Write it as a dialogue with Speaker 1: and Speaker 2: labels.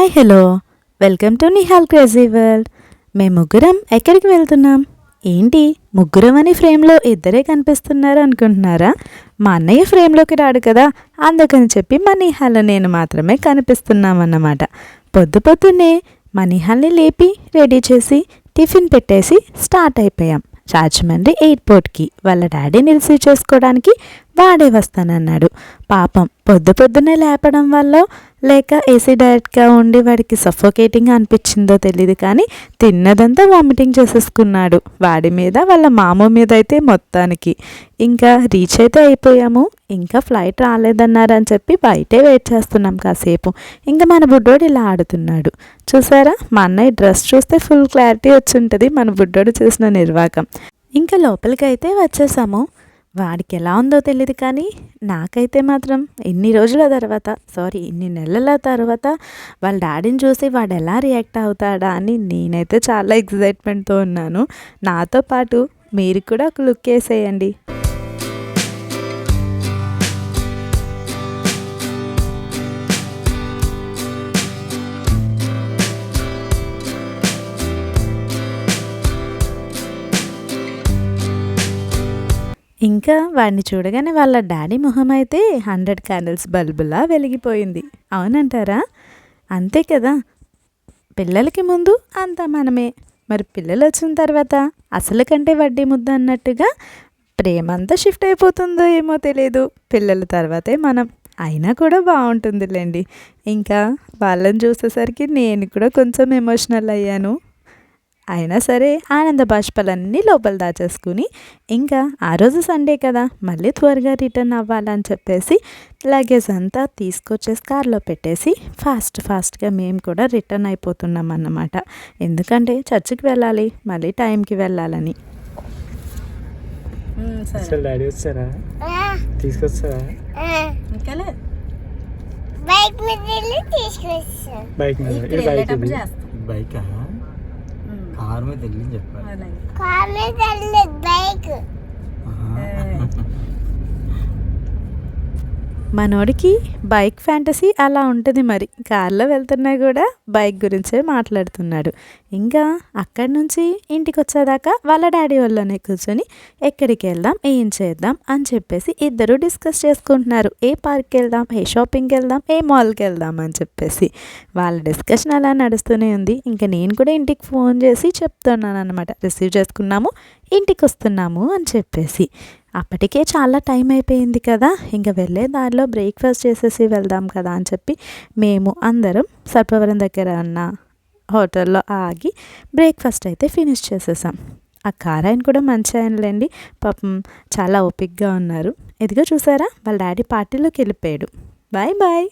Speaker 1: Hi hello welcome to Nihal crazy world. మేము ముగ్గురం ఎక్కడికి వెళ్తున్నాం ఏంటి? ముగ్గురం అని ఫ్రేమ్లో ఇద్దరే కనిపిస్తున్నారు అనుకుంటున్నారా? మా అన్నయ్య ఫ్రేమ్లోకి రాడు కదా, అందుకని చెప్పి మా నిహాల్ నేను మాత్రమే కనిపిస్తున్నామన్నమాట. పొద్దున్నే మా నిహాల్ని లేపి రెడీ చేసి టిఫిన్ పెట్టేసి స్టార్ట్ అయిపోయాం రాజమండ్రి ఎయిర్పోర్ట్కి. వాళ్ళ డాడీని రిసీవ్ చేసుకోవడానికి వాడే వస్తానన్నాడు. పాపం పొద్దున్నే లేపడం వల్ల లేక ఏసీ డైరెక్ట్గా ఉండి వాడికి సఫోకేటింగ్ అనిపించిందో తెలియదు, కానీ తిన్నదంతా వామిటింగ్ చేసేసుకున్నాడు. వాడి మీద వాళ్ళ మామ మీద అయితే మొత్తానికి. ఇంకా రీచ్ అయితే అయిపోయాము. ఇంకా ఫ్లైట్ రాలేదన్నారని చెప్పి బయటే వెయిట్ చేస్తున్నాం కాసేపు. ఇంకా మన బుడ్డోడు ఇలా ఆడుతున్నాడు. చూసారా, మా అన్నయ్య డ్రెస్ చూస్తే ఫుల్ క్లారిటీ వచ్చి ఉంటుంది మన బుడ్డోడు చేసిన నిర్వాకం. ఇంకా లోపలికి అయితే వచ్చేసాము. వాడికి ఎలా ఉందో తెలియదు, కానీ నాకైతే మాత్రం ఇన్ని నెలల తర్వాత వాళ్ళ డాడీని చూసి వాడు ఎలా రియాక్ట్ అవుతాడా అని నేనైతే చాలా ఎక్సైట్మెంట్తో ఉన్నాను. నాతో పాటు మీరు కూడా ఒక లుక్ వేసేయండి. ఇంకా వాడిని చూడగానే వాళ్ళ డాడీ మొహం అయితే 100 క్యాండిల్స్ బల్బులా వెలిగిపోయింది. అవునంటారా? అంతే కదా, పిల్లలకి ముందు అంతా మనమే, మరి పిల్లలు వచ్చిన తర్వాత అసలు కంటే వడ్డీ ముద్ద అన్నట్టుగా ప్రేమ అంతా షిఫ్ట్ అయిపోతుందో ఏమో తెలియదు. పిల్లల తర్వాతే మనం. అయినా కూడా బాగుంటుందిలేండి. ఇంకా వాళ్ళని చూసేసరికి నేను కూడా కొంచెం ఎమోషనల్ అయ్యాను. అయినా సరే ఆనంద బాష్పాలన్నీ లోపల దాచేసుకుని ఇంకా ఆ రోజు సండే కదా, మళ్ళీ త్వరగా రిటర్న్ అవ్వాలని చెప్పేసి లగేజ్ అంతా తీసుకొచ్చేసి కార్లో పెట్టేసి ఫాస్ట్గా మేము కూడా రిటర్న్ అయిపోతున్నాం అన్నమాట. ఎందుకంటే చర్చికి వెళ్ళాలి, మళ్ళీ టైంకి వెళ్ళాలని.
Speaker 2: బైక్ కార్ మీద వెళ్ళి చెప్పాలి.
Speaker 1: మనోడికి బైక్ ఫ్యాంటసీ అలా ఉంటుంది. మరి కార్లో వెళ్తున్నా కూడా బైక్ గురించే మాట్లాడుతున్నాడు. ఇంకా అక్కడి నుంచి ఇంటికి వచ్చేదాకా వాళ్ళ డాడీ వాళ్ళనే కూర్చొని ఎక్కడికి వెళ్దాం, ఏం చేద్దాం అని చెప్పేసి ఇద్దరు డిస్కస్ చేసుకుంటున్నారు. ఏ పార్క్కి వెళ్దాం, ఏ షాపింగ్కి వెళ్దాం, ఏ మాల్కి వెళ్దాం అని చెప్పేసి వాళ్ళ డిస్కషన్ అలా నడుస్తూనే ఉంది. ఇంకా నేను కూడా ఇంటికి ఫోన్ చేసి చెప్తున్నాను అనమాట, రిసీవ్ చేసుకున్నాము, ఇంటికి వస్తున్నాము అని చెప్పేసి. అప్పటికే చాలా టైం అయిపోయింది కదా, ఇంకా వెళ్ళే దారిలో బ్రేక్ఫాస్ట్ చేసేసి వెళ్దాం కదా అని చెప్పి మేము అందరం సర్పవరం దగ్గర ఉన్న హోటల్లో ఆగి బ్రేక్ఫాస్ట్ అయితే ఫినిష్ చేసేసాం. ఆ కార్ ఆయన కూడా మంచి ఆయనలేండి, పాపం చాలా ఓపిక్గా ఉన్నారు. ఇదిగో చూసారా, వాళ్ళ డాడీ పార్టీలోకి వెళ్ళిపోయాడు. Bye bye.